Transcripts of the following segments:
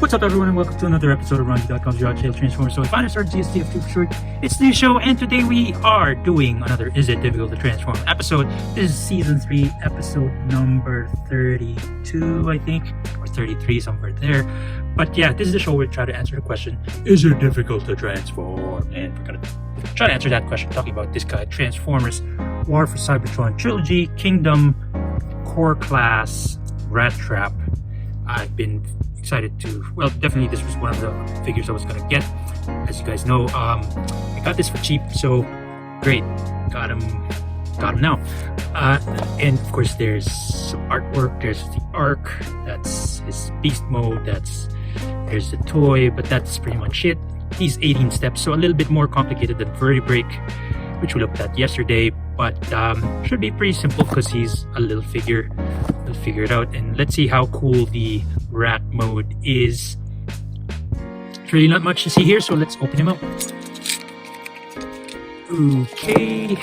What's up, everyone, and welcome to another episode of RONJIE.COM's Yard Sale Transformers. So we find us our GSTF2 for short. It's the new show, and today we are doing another Is It Difficult to Transform episode. This is season 3, episode number 32, I think, or 33, somewhere there. But yeah, this is the show where we try to answer the question, is it difficult to transform? And we're gonna try to answer that question, talking about this guy, Transformers, War for Cybertron, Trilogy, Kingdom, Core Class, Rattrap. I've been excited to, well, definitely this was one of the figures I was going to get. As you guys know, I got this for cheap, so great. Got him now. And of course, there's some artwork. There's the Arc. That's his beast mode. There's the toy, but that's pretty much it. He's 18 steps, so a little bit more complicated than Vertibreak, which we looked at yesterday, but should be pretty simple because he's a little figure. We'll figure it out, and let's see how cool the rat mode is. There's really not much to see here, so let's open him up. Okay,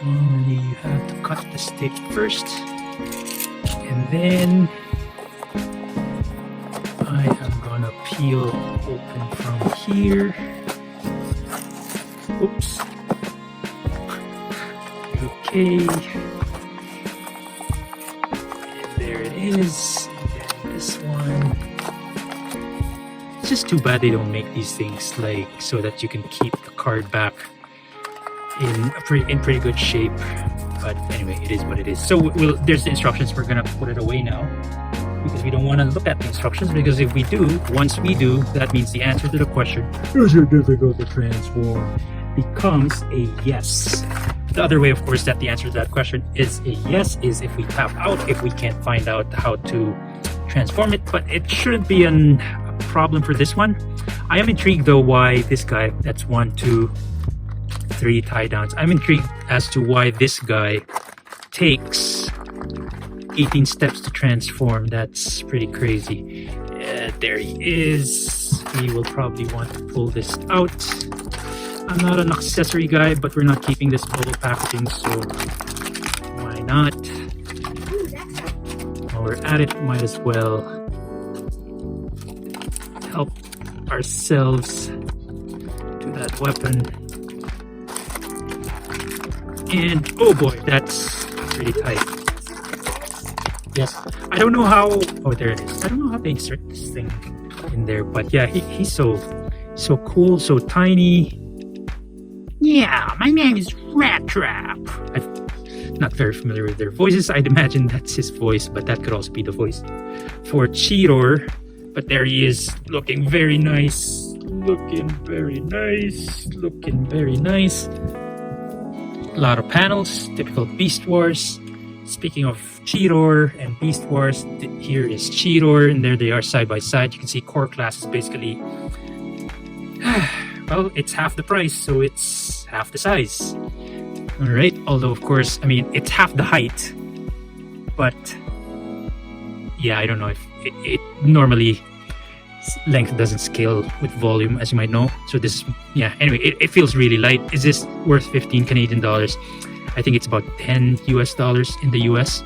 normally you have to cut the stick first, and then I am gonna peel open from here. Oops. Okay. Is and this one. It's just too bad they don't make these things like so that you can keep the card back in pretty good shape. But anyway, it is what it is. So there's the instructions. We're gonna put it away now because we don't want to look at the instructions, because if we do, once we do, that means the answer to the question, is it difficult to transform, becomes a yes. The other way, of course, that the answer to that question is a yes is if we tap out, if we can't find out how to transform it, but it shouldn't be a problem for this one. I am intrigued though why this guy, that's 1, 2, 3 tie downs. I'm intrigued as to why this guy takes 18 steps to transform. That's pretty crazy. There he is. He will probably want to pull this out. I'm not an accessory guy, but we're not keeping this bubble packaging, so why not? While we're at it, might as well help ourselves to that weapon. And oh boy, that's pretty tight. Yes, I don't know how. Oh, there it is. I don't know how they insert this thing in there, but yeah, he's so cool, so tiny. Yeah, my name is Rattrap. I'm not very familiar with their voices. I'd imagine that's his voice, but that could also be the voice for Cheetor. But there he is, looking very nice. Looking very nice. Looking very nice. A lot of panels, typical Beast Wars. Speaking of Cheetor and Beast Wars, here is Cheetor, and there they are side by side. You can see Core Class is basically... well, it's half the price, so it's half the size. Alright, although of course, I mean, it's half the height. But, yeah, I don't know if it normally, length doesn't scale with volume, as you might know. So this, yeah, anyway, it feels really light. Is this worth 15 Canadian dollars? I think it's about 10 US dollars in the US.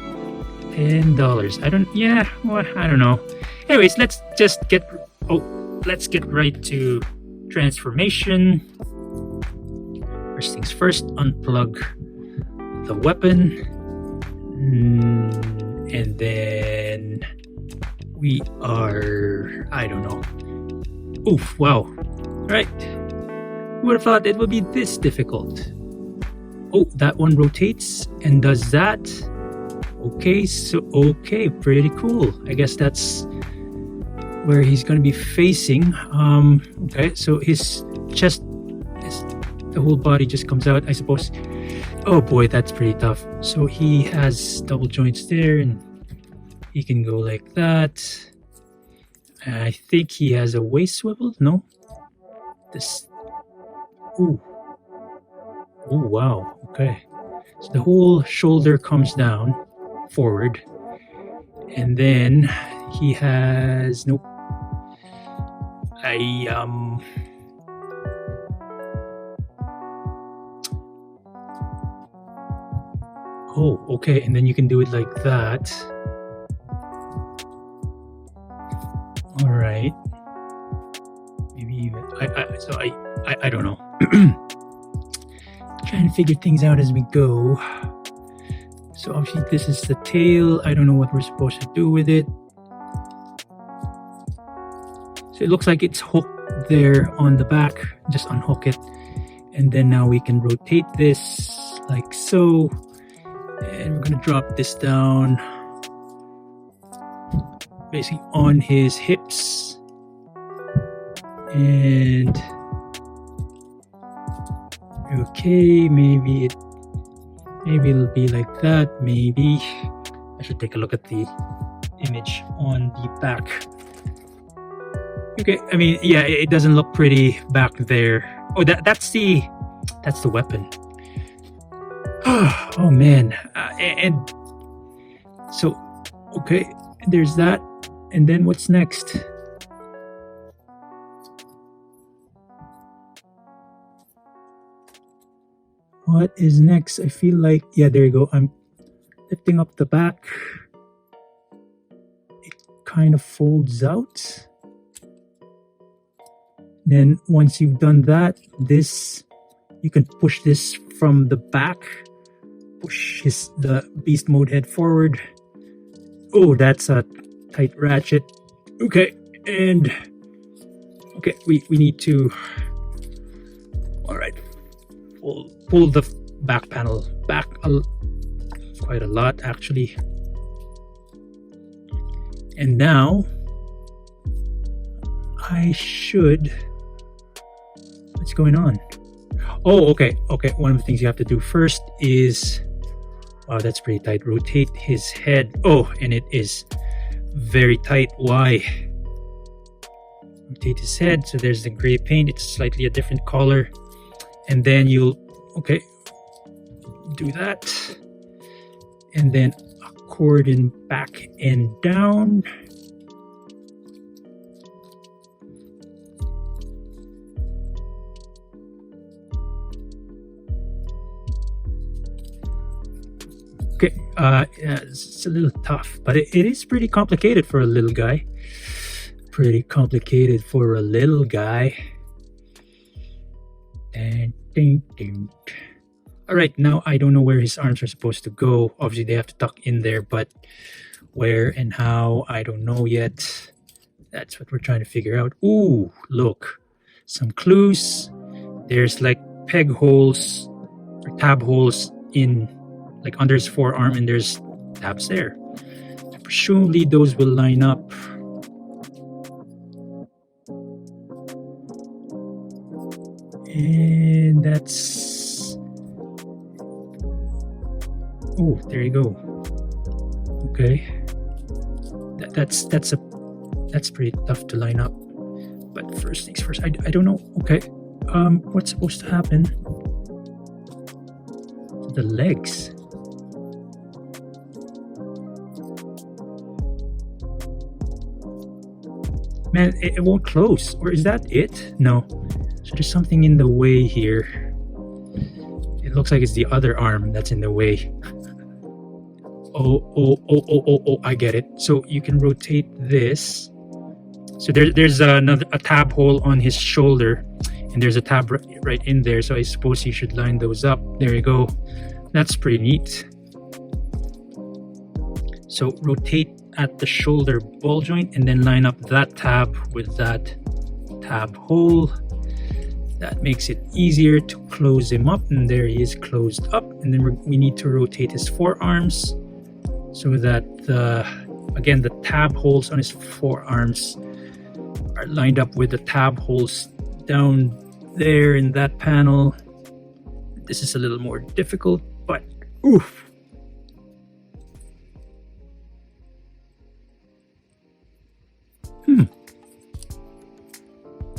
$10. I don't know. Anyways, let's get right to transformation. First things first, unplug the weapon, and then we are, I don't know. Oof, wow. Right. Who would have thought it would be this difficult? Oh, that one rotates and does that. Okay, pretty cool. I guess that's where he's going to be facing. Okay, so his chest, the whole body just comes out, I suppose. Oh boy, that's pretty tough. So he has double joints there, and he can go like that. I think he has a waist swivel. No, this. Ooh. Oh wow. Okay. So the whole shoulder comes down forward, and then he has nope. Oh, okay, and then you can do it like that. All right. Maybe even I don't know. Trying to figure things out as we go. So obviously this is the tail. I don't know what we're supposed to do with it. So it looks like it's hooked there on the back. Just unhook it. And then now we can rotate this like so. And we're gonna drop this down basically on his hips. And okay, maybe it'll be like that. Maybe I should take a look at the image on the back. Okay, I mean, yeah, it doesn't look pretty back there. Oh, that's the weapon. Oh man, and so okay, there's that, and then what's next? What is next? I feel like, yeah, there you go. I'm lifting up the back. It kind of folds out. Then once you've done that, you can push this from the back. Push the beast mode head forward. Oh, that's a tight ratchet. Okay, and okay, we need to. All right, pull the back panel back quite a lot actually. And now I should. What's going on? Oh, okay. One of the things you have to do first is, wow, that's pretty tight. Rotate his head. Oh, and it is very tight. Why? Rotate his head. So there's the gray paint. It's slightly a different color. And then you'll, okay, do that. And then accordion back and down. Okay, it's a little tough, but it is pretty complicated for a little guy. All right, now I don't know where his arms are supposed to go. Obviously, they have to tuck in there, but where and how, I don't know yet. That's what we're trying to figure out. Ooh, look, some clues. There's like peg holes or tab holes in like under his forearm, and there's tabs there. Presumably those will line up. And that's, oh, there you go. Okay, that's pretty tough to line up. But first things first, I don't know. Okay, what's supposed to happen to the legs? Man, it won't close. Or is that it? No. So there's something in the way here. It looks like it's the other arm that's in the way. Oh, I get it. So you can rotate this. So there's a tab hole on his shoulder, and there's a tab right in there. So I suppose you should line those up. There you go. That's pretty neat. So rotate at the shoulder ball joint and then line up that tab with that tab hole. That makes it easier to close him up, and there he is closed up. And then we need to rotate his forearms so that again the tab holes on his forearms are lined up with the tab holes down there in that panel. This is a little more difficult, but oof.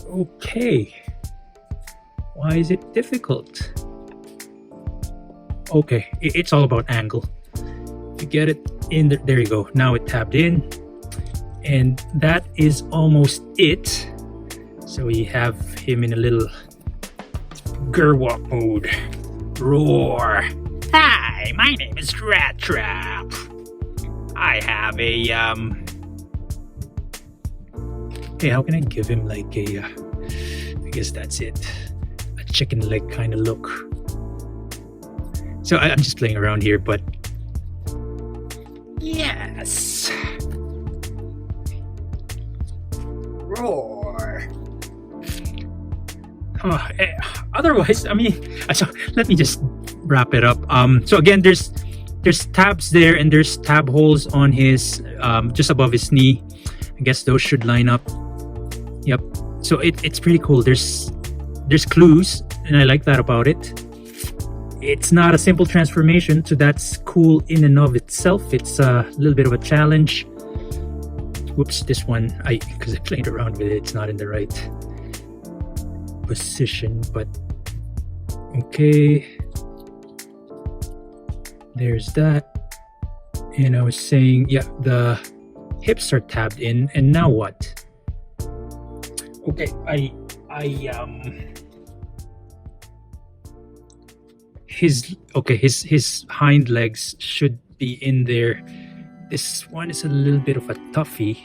Okay. Why is it difficult? Okay, it's all about angle. You get it in there. There you go. Now it tabbed in. And that is almost it. So we have him in a little Gerwalk mode. Roar. Hi, my name is Rattrap. I have a Hey, how can I give him like a, I guess that's it, a chicken leg kind of look. So I'm just playing around here, but yes. Roar. Otherwise, I mean, so let me just wrap it up. So again, there's tabs there, and there's tab holes on his just above his knee. I guess those should line up. Yep. So it's pretty cool. There's clues, and I like that about it. It's not a simple transformation, so that's cool in and of itself. It's a little bit of a challenge. Whoops, this one, because I played around with it, it's not in the right position, but okay. There's that. And I was saying, yeah, the hips are tabbed in, and now what? Okay, his hind legs should be in there. This one is a little bit of a toughie.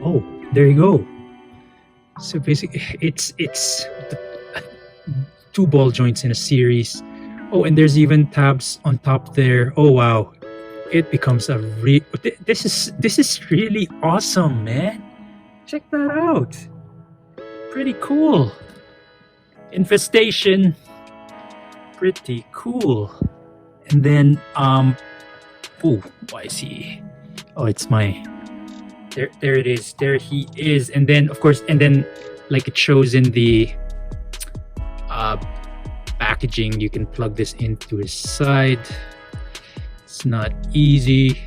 Oh, there you go. So basically, it's two ball joints in a series. Oh, and there's even tabs on top there. Oh wow, it becomes a this is really awesome, man. Check that out. Pretty cool. Infestation. Pretty cool. And then oh, I see. Oh, it's my there it is. There he is. And then of course, and then like it shows in the packaging, you can plug this into his side. It's not easy.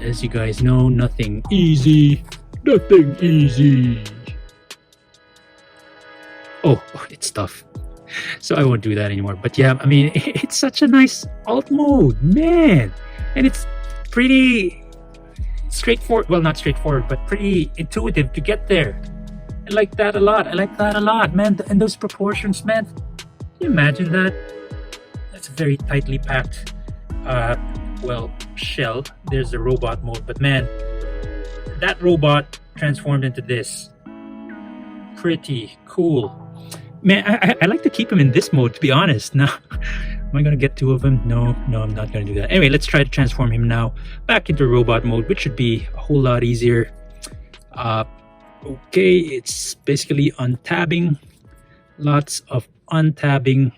As you guys know, nothing easy. Nothing easy. Oh, it's tough. So I won't do that anymore. But yeah, I mean, it's such a nice alt mode, man. And it's pretty straightforward. Well, not straightforward, but pretty intuitive to get there. I like that a lot. I like that a lot, man. And those proportions, man. Can you imagine that? That's a very tightly packed, shell. There's the robot mode. But man, that robot transformed into this. Pretty cool. Man, I like to keep him in this mode, to be honest. Now, am I going to get two of them? No, I'm not going to do that. Anyway, let's try to transform him now back into robot mode, which should be a whole lot easier. Okay, it's basically untabbing. Lots of untabbing.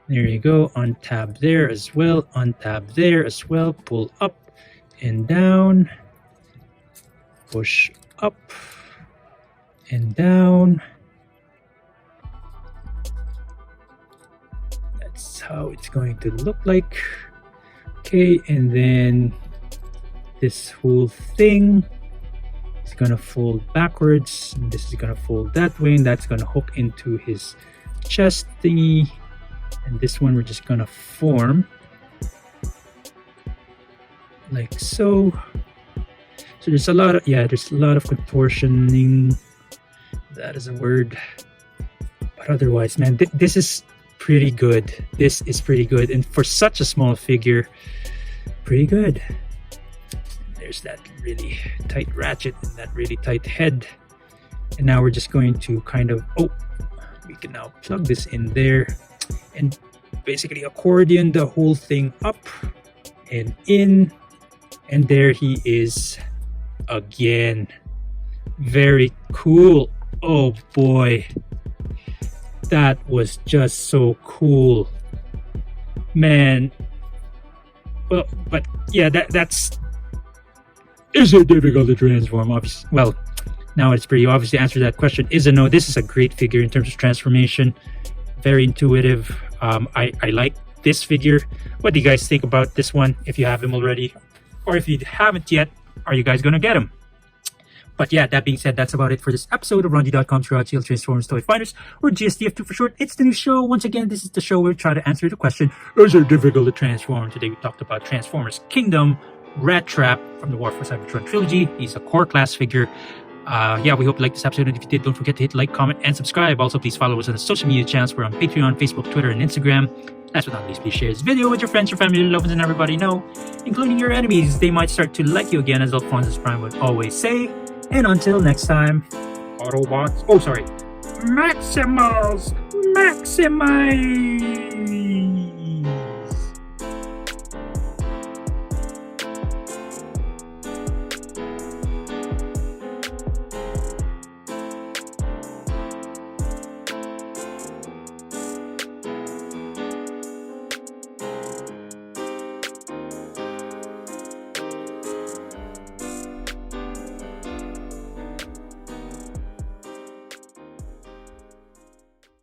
There you go. Untab there as well. Untab there as well. Pull up and down. Push up and down. That's how it's going to look like. Okay, and then this whole thing is gonna fold backwards, and this is gonna fold that way, and that's gonna hook into his chest thingy. And this one we're just gonna form like so. So there's a lot of contortioning. That is a word. But otherwise, man, this is pretty good. This is pretty good. And for such a small figure, pretty good. There's that really tight ratchet and that really tight head. And now we're just going to kind of, we can now plug this in there and basically accordion the whole thing up and in. And there he is again. Very cool. Oh boy, that was just so cool, man. Well, but yeah, is it difficult to transform? Obviously, well, now it's pretty obvious to answer that question. Is a no. This is a great figure in terms of transformation. Very intuitive. I like this figure. What do you guys think about this one? If you have him already, or if you haven't yet, are you guys gonna get him? But yeah, that being said, that's about it for this episode of RONJIE.COM's Trilogy Transformers Toy Finders, or GSTF2 for short. It's the new show. Once again, this is the show where we try to answer the question, is it difficult to transform? Today we talked about Transformers Kingdom, Rattrap from the War for Cybertron Trilogy. He's a core class figure. Yeah, we hope you liked this episode. And if you did, don't forget to hit like, comment, and subscribe. Also, please follow us on the social media channels. We're on Patreon, Facebook, Twitter, and Instagram. Last but not least, please share this video with your friends, your family, your loved ones, and everybody you know, including your enemies. They might start to like you again, as Alphonsus Prime would always say. And until next time, Autobots. Oh, sorry. Maximals! Maximize!